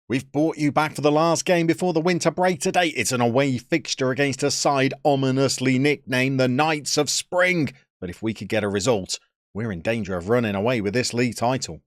We've brought you back for the last game before the winter break today. It's an away fixture against a side ominously nicknamed the Knights of Spring. But if we could get a result, we're in danger of running away with this league title.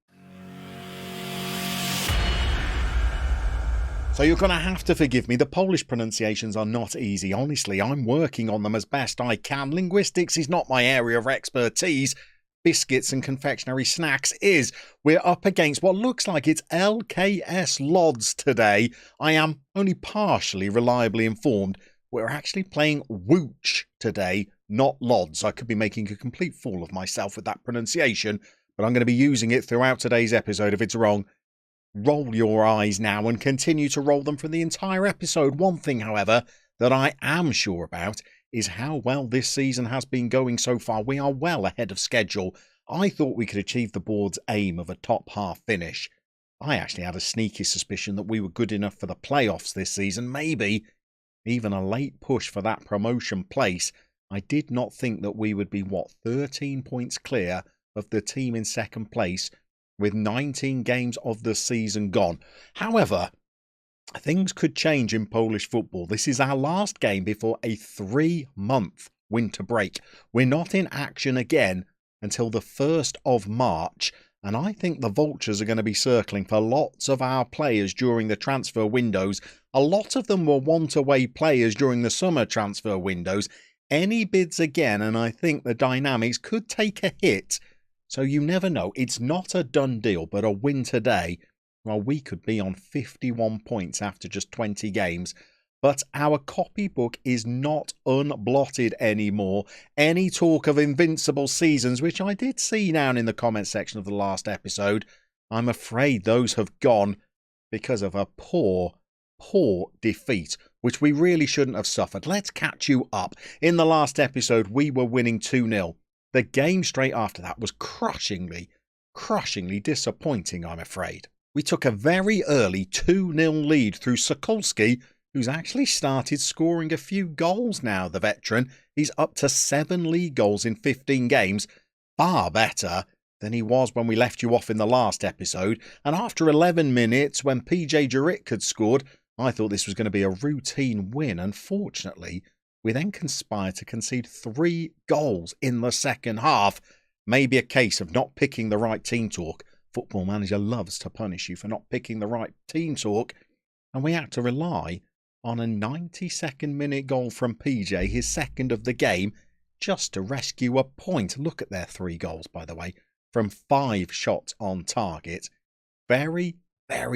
So you're going to have to forgive me. The Polish pronunciations are not easy. Honestly, I'm working on them as best I can. Linguistics is not my area of expertise. Biscuits and confectionery snacks is. We're up against what looks like it's LKS Lodz today. I am only partially reliably informed. We're actually playing Wooch today, not Lodz. I could be making a complete fool of myself with that pronunciation, but I'm going to be using it throughout today's episode. If it's wrong, roll your eyes now and continue to roll them for the entire episode. One thing, however, that I am sure about is how well this season has been going so far. We are well ahead of schedule. I thought we could achieve the board's aim of a top half finish. I actually had a sneaky suspicion that we were good enough for the playoffs this season, maybe even a late push for that promotion place. I did not think that we would be, 13 points clear of the team in second place with 19 games of the season gone. However, things could change in Polish football. This is our last game before a 3-month winter break. We're not in action again until the 1st of March, and I think the Vultures are going to be circling for lots of our players during the transfer windows. A lot of them were want-away players during the summer transfer windows. Any bids again, and I think the dynamics could take a hit. So you never know. It's not a done deal, but a win today, well, we could be on 51 points after just 20 games. But our copybook is not unblotted anymore. Any talk of invincible seasons, which I did see down in the comment section of the last episode, I'm afraid those have gone because of a poor defeat, which we really shouldn't have suffered. Let's catch you up. In the last episode, we were winning 2-0. The game straight after that was crushingly disappointing, I'm afraid. We took a very early 2-0 lead through Sokolski, who's actually started scoring a few goals now, the veteran. He's up to 7 league goals in 15 games, far better than he was when we left you off in the last episode. And after 11 minutes, when PJ Juric had scored, I thought this was going to be a routine win. Unfortunately, we then conspired to concede 3 goals in the second half. Maybe a case of not picking the right team talk. Football Manager loves to punish you for not picking the right team talk. And we had to rely on a 92nd minute goal from PJ, his second of the game, just to rescue a point. Look at their 3 goals, by the way, from 5 shots on target. Very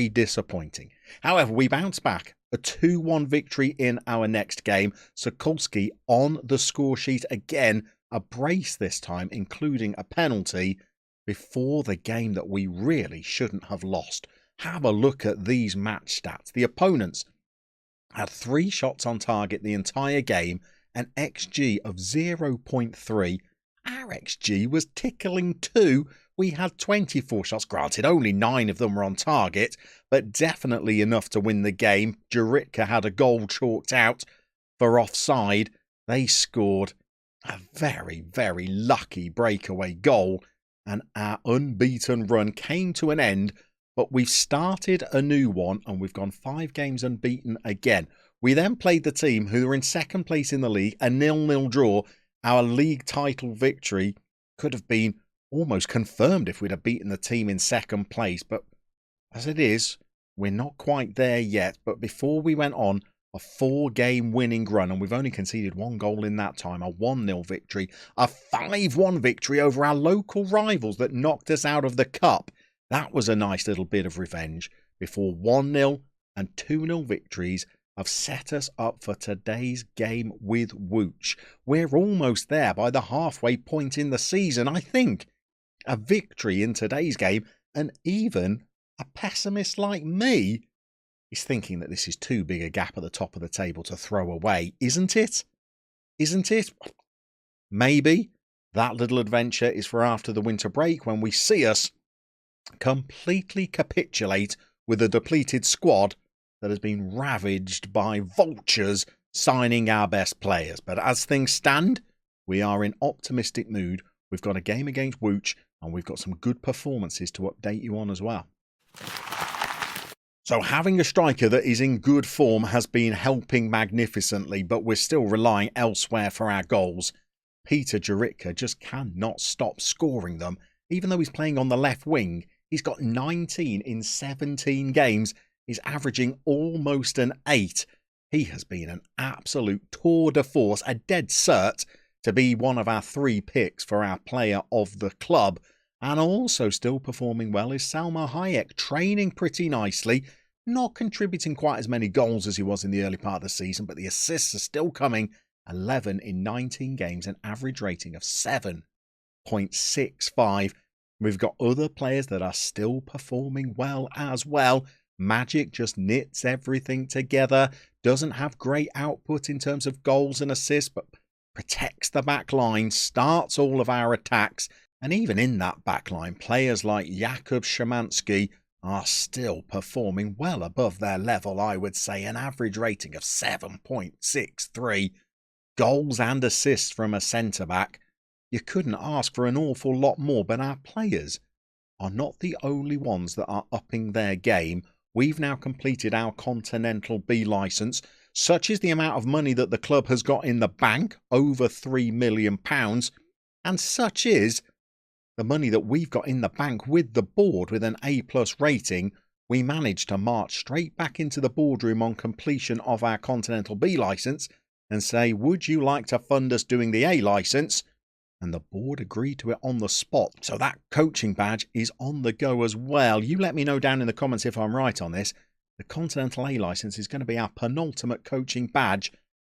disappointing. However, we bounced back. A 2-1 victory in our next game. Sokolski on the score sheet again. A brace this time, including a penalty, before the game that we really shouldn't have lost. Have a look at these match stats. The opponents had 3 shots on target the entire game, an XG of 0.3. Our XG was tickling 2. We had 24 shots. Granted, only 9 of them were on target, but definitely enough to win the game. Jurica had a goal chalked out for offside. They scored a very lucky breakaway goal, and our unbeaten run came to an end. But we've started a new one, and we've gone 5 games unbeaten again. We then played the team who were in second place in the league, a 0-0 draw. Our league title victory could have been almost confirmed if we'd have beaten the team in second place. But as it is, we're not quite there yet. But before we went on a 4-game winning run, and we've only conceded 1 goal in that time, a 1-0 victory, a 5-1 victory over our local rivals that knocked us out of the cup. That was a nice little bit of revenge before 1-0 and 2-0 victories have set us up for today's game with Wooch. We're almost there by the halfway point in the season. I think a victory in today's game, and even a pessimist like me is thinking that this is too big a gap at the top of the table to throw away, isn't it? Isn't it? Maybe that little adventure is for after the winter break, when we see us completely capitulate with a depleted squad that has been ravaged by vultures signing our best players. But as things stand, we are in optimistic mood. We've got a game against Wooch, and we've got some good performances to update you on as well. So having a striker that is in good form has been helping magnificently, but we're still relying elsewhere for our goals. Peter Juritka just cannot stop scoring them. Even though he's playing on the left wing, he's got 19 in 17 games. He's averaging almost an 8. He has been an absolute tour de force, a dead cert to be one of our 3 picks for our player of the club. And also still performing well is Salma Hayek, training pretty nicely, not contributing quite as many goals as he was in the early part of the season, but the assists are still coming. 11 in 19 games, an average rating of 7.65. We've got other players that are still performing well as well. Magic just knits everything together, doesn't have great output in terms of goals and assists, but protects the back line, starts all of our attacks. And even in that backline, players like Jakub Szymanski are still performing well above their level, I would say. An average rating of 7.63. Goals and assists from a centre-back. You couldn't ask for an awful lot more, but our players are not the only ones that are upping their game. We've now completed our Continental B licence. Such is the amount of money that the club has got in the bank, over £3 million. And such is the money that we've got in the bank with the board with an A+ rating. We managed to march straight back into the boardroom on completion of our Continental B licence and say, would you like to fund us doing the A licence? And the board agreed to it on the spot. So that coaching badge is on the go as well. You let me know down in the comments if I'm right on this. The Continental A licence is going to be our penultimate coaching badge.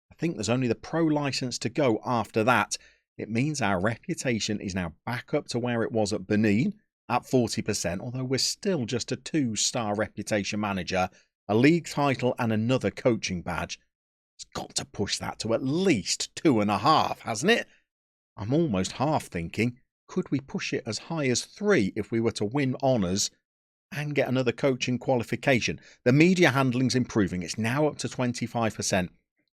I think there's only the Pro licence to go after that. It means our reputation is now back up to where it was at Benin at 40%, although we're still just a 2-star reputation manager, a league title and another coaching badge. It's got to push that to at least 2.5, hasn't it? I'm almost half thinking, could we push it as high as 3 if we were to win honours and get another coaching qualification? The media handling's improving. It's now up to 25%.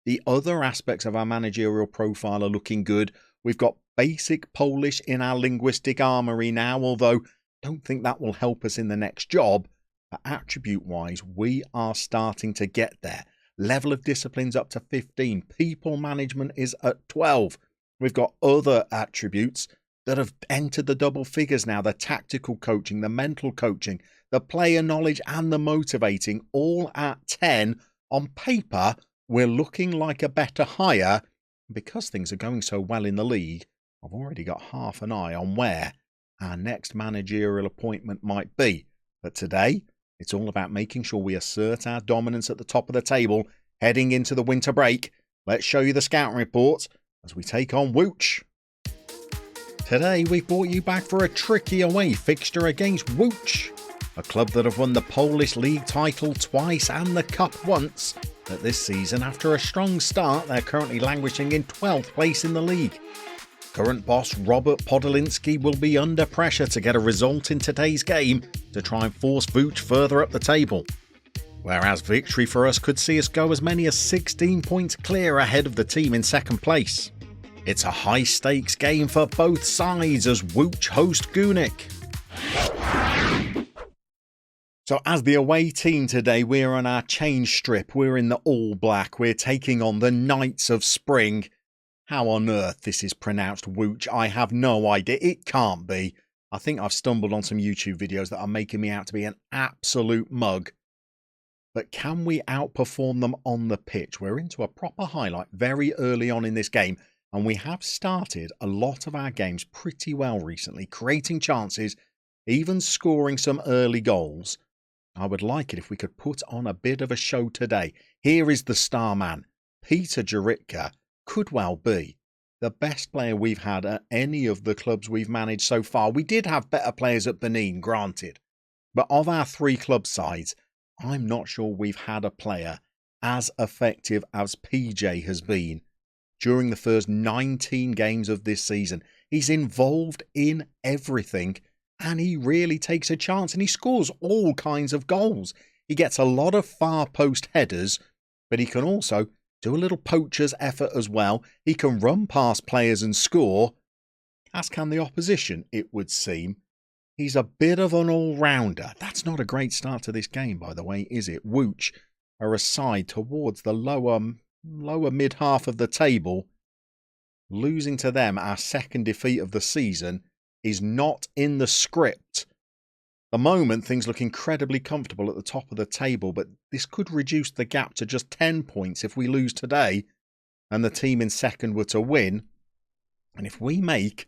The other aspects of our managerial profile are looking good. We've got basic Polish in our linguistic armoury now, although I don't think that will help us in the next job. But attribute-wise, we are starting to get there. Level of discipline's up to 15. People management is at 12. We've got other attributes that have entered the double figures now. The tactical coaching, the mental coaching, the player knowledge and the motivating, all at 10. On paper, we're looking like a better hire. Because things are going so well in the league, I've already got half an eye on where our next managerial appointment might be. But today, it's all about making sure we assert our dominance at the top of the table heading into the winter break. Let's show you the scouting report as we take on Wooch. Today, we've brought you back for a tricky away fixture against Wooch, a club that have won the Polish League title twice and the Cup once. But this season, after a strong start, they're currently languishing in 12th place in the league. Current boss Robert Podolinsky will be under pressure to get a result in today's game to try and force Wooch further up the table. Whereas victory for us could see us go as many as 16 points clear ahead of the team in second place. It's a high stakes game for both sides as Wooch host Gunik. So as the away team today, we're on our change strip. We're in the all black. We're taking on the Knights of Spring. How on earth this is pronounced Wooch, I have no idea. It can't be. I think I've stumbled on some YouTube videos that are making me out to be an absolute mug. But can we outperform them on the pitch? We're into a proper highlight very early on in this game. And we have started a lot of our games pretty well recently, creating chances, even scoring some early goals. I would like it if we could put on a bit of a show today. Here is the star man. Peter Juritka could well be the best player we've had at any of the clubs we've managed so far. We did have better players at Benin, granted. But of our 3 club sides, I'm not sure we've had a player as effective as PJ has been. During the first 19 games of this season, he's involved in everything. And he really takes a chance and he scores all kinds of goals. He gets a lot of far post headers, but he can also do a little poacher's effort as well. He can run past players and score, as can the opposition, it would seem. He's a bit of an all-rounder. That's not a great start to this game, by the way, is it? Wooch are aside towards the lower mid-half of the table. Losing to them, our second defeat of the season, is not in the script. The moment, things look incredibly comfortable at the top of the table, but this could reduce the gap to just 10 points if we lose today and the team in second were to win. And if we make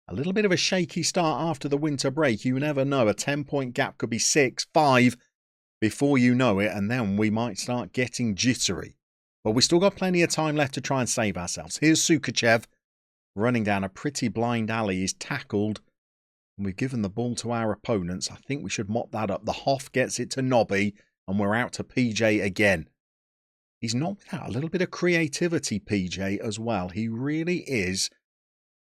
a little bit of a shaky start after the winter break, you never know. A 10-point gap could be 6, 5 before you know it, and then we might start getting jittery. But we've still got plenty of time left to try and save ourselves. Here's Sukachev running down a pretty blind alley. He's tackled, and we've given the ball to our opponents. I think we should mop that up. The Hoff gets it to Nobby, and we're out to PJ again. He's not without a little bit of creativity, PJ, as well. He really is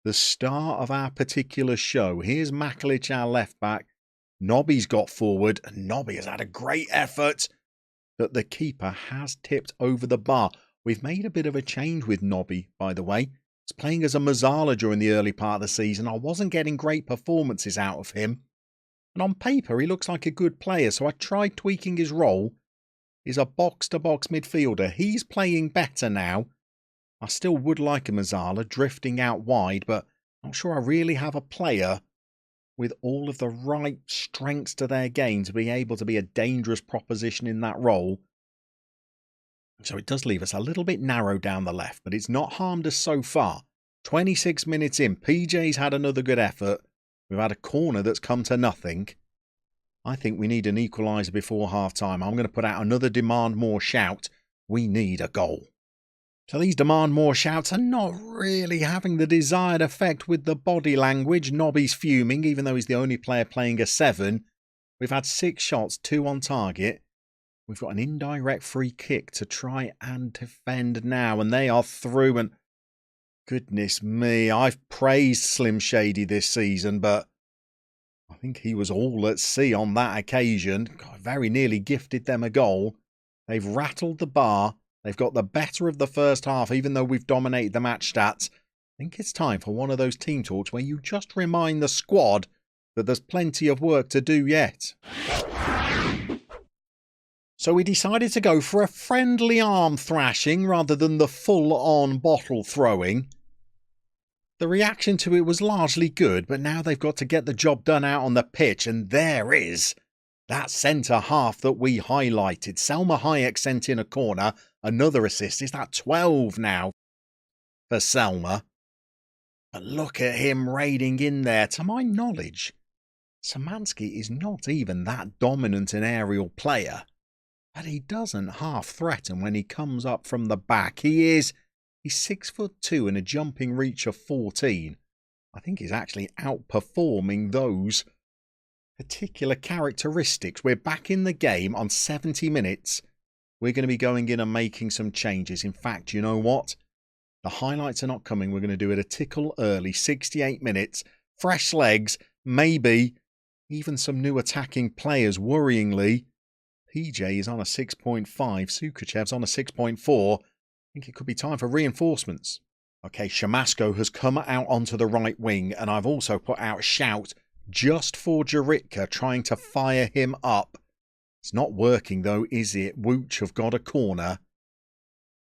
the star of our particular show. Here's Maklic, our left back. Nobby's got forward, and Nobby has had a great effort that the keeper has tipped over the bar. We've made a bit of a change with Nobby, by the way. He's playing as a Mazzala during the early part of the season. I wasn't getting great performances out of him. And on paper, he looks like a good player, so I tried tweaking his role. He's a box-to-box midfielder. He's playing better now. I still would like a Mazzala drifting out wide, but I'm not sure I really have a player with all of the right strengths to their game to be able to be a dangerous proposition in that role. So it does leave us a little bit narrow down the left, but it's not harmed us so far. 26 minutes in, PJ's had another good effort. We've had a corner that's come to nothing. I think we need an equaliser before half-time. I'm going to put out another demand more shout. We need a goal. So these demand more shouts are not really having the desired effect with the body language. Nobby's fuming, even though he's the only player playing a 7. We've had 6 shots, 2 on target. We've got an indirect free kick to try and defend now, and they are through. And goodness me, I've praised Slim Shady this season, but I think he was all at sea on that occasion. God, very nearly gifted them a goal. They've rattled the bar. They've got the better of the first half, even though we've dominated the match stats. I think it's time for one of those team talks where you just remind the squad that there's plenty of work to do yet. So we decided to go for a friendly arm thrashing rather than the full-on bottle throwing. The reaction to it was largely good, but now they've got to get the job done out on the pitch, and there is that centre half that we highlighted. Selma Hayek sent in a corner. Another assist. Is that 12 now for Selma? But look at him raiding in there. To my knowledge, Szymanski is not even that dominant an aerial player. But he doesn't half threaten when he comes up from the back. He's 6'2" and a jumping reach of 14. I think he's actually outperforming those particular characteristics. We're back in the game on 70 minutes. We're going to be going in and making some changes. In fact, you know what? The highlights are not coming. We're going to do it a tickle early, 68 minutes. Fresh legs, maybe even some new attacking players, worryingly. PJ is on a 6.5. Sukachev's on a 6.4. I think it could be time for reinforcements. Okay, Shamasko has come out onto the right wing, and I've also put out Shout just for Jaritka, trying to fire him up. It's not working though, is it? Wooch have got a corner.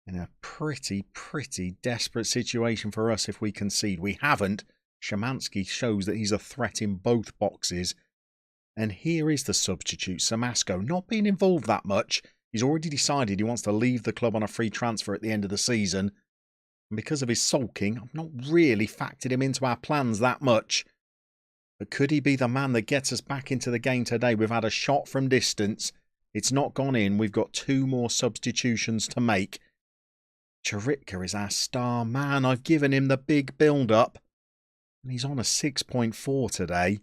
In a pretty desperate situation for us if we concede. We haven't. Szymanski shows that he's a threat in both boxes. And here is the substitute, Samasko, not being involved that much. He's already decided he wants to leave the club on a free transfer at the end of the season. And because of his sulking, I've not really factored him into our plans that much. But could he be the man that gets us back into the game today? We've had a shot from distance. It's not gone in. We've got 2 more substitutions to make. Charitka is our star man. I've given him the big build-up. And he's on a 6.4 today.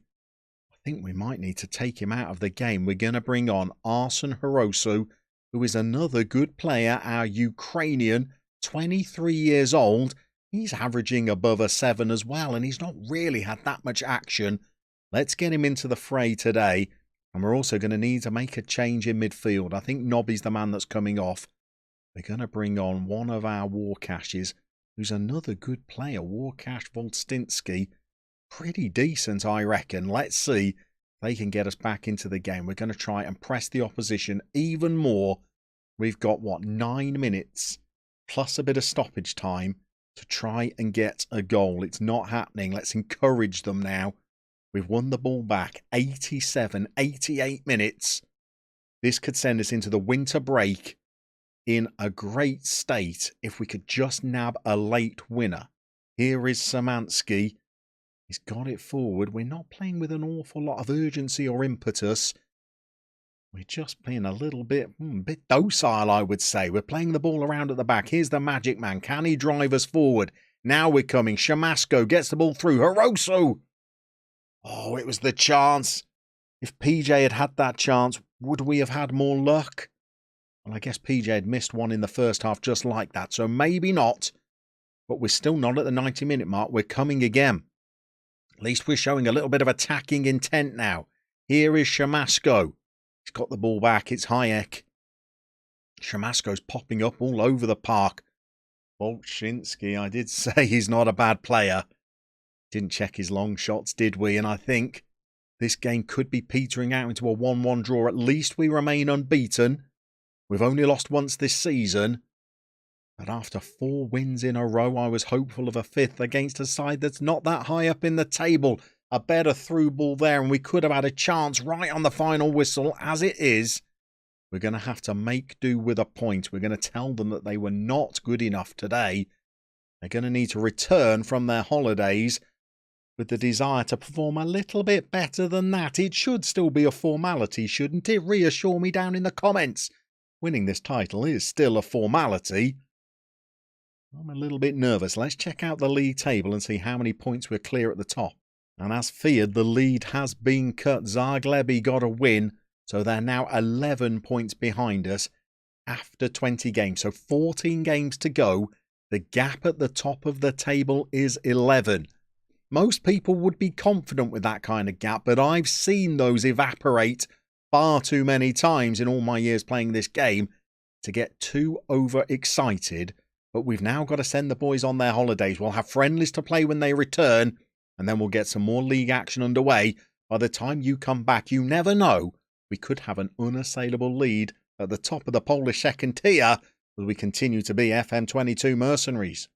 I think we might need to take him out of the game. We're going to bring on Arsen Hirosu, who is another good player, our Ukrainian, 23 years old. He's averaging above a 7 as well, and he's not really had that much action. Let's get him into the fray today. And we're also going to need to make a change in midfield. I think Nobby's the man that's coming off. We're going to bring on one of our Warcashes, who's another good player, Warcash Volstinsky. Pretty decent, I reckon. Let's see They can get us back into the game. We're going to try and press the opposition even more. We've got, 9 minutes plus a bit of stoppage time to try and get a goal. It's not happening. Let's encourage them now. We've won the ball back. 87, 88 minutes. This could send us into the winter break in a great state if we could just nab a late winner. Here is Szymanski. He's got it forward. We're not playing with an awful lot of urgency or impetus. We're just playing a little bit docile, I would say. We're playing the ball around at the back. Here's the magic man. Can he drive us forward? Now we're coming. Szymanski gets the ball through. Horoso! Oh, it was the chance. If PJ had had that chance, would we have had more luck? Well, I guess PJ had missed one in the first half just like that, so maybe not. But we're still not at the 90-minute mark. We're coming again. At least we're showing a little bit of attacking intent now. Here is Szymanski. He's got the ball back. It's Hayek. Szymanski's popping up all over the park. Bolchinski, I did say he's not a bad player. Didn't check his long shots, did we? And I think this game could be petering out into a 1-1 draw. At least we remain unbeaten. We've only lost once this season. But after 4 wins in a row, I was hopeful of a 5th against a side that's not that high up in the table. A better through ball there, and we could have had a chance right on the final whistle. As it is, we're going to have to make do with a point. We're going to tell them that they were not good enough today. They're going to need to return from their holidays with the desire to perform a little bit better than that. It should still be a formality, shouldn't it? Reassure me down in the comments. Winning this title is still a formality. I'm a little bit nervous. Let's check out the league table and see how many points we're clear at the top. And as feared, the lead has been cut. Zaglebi got a win, so they're now 11 points behind us after 20 games. So 14 games to go. The gap at the top of the table is 11. Most people would be confident with that kind of gap, but I've seen those evaporate far too many times in all my years playing this game to get too overexcited. But we've now got to send the boys on their holidays. We'll have friendlies to play when they return, and then we'll get some more league action underway. By the time you come back, you never know, we could have an unassailable lead at the top of the Polish second tier as we continue to be FM22 Mercenaries.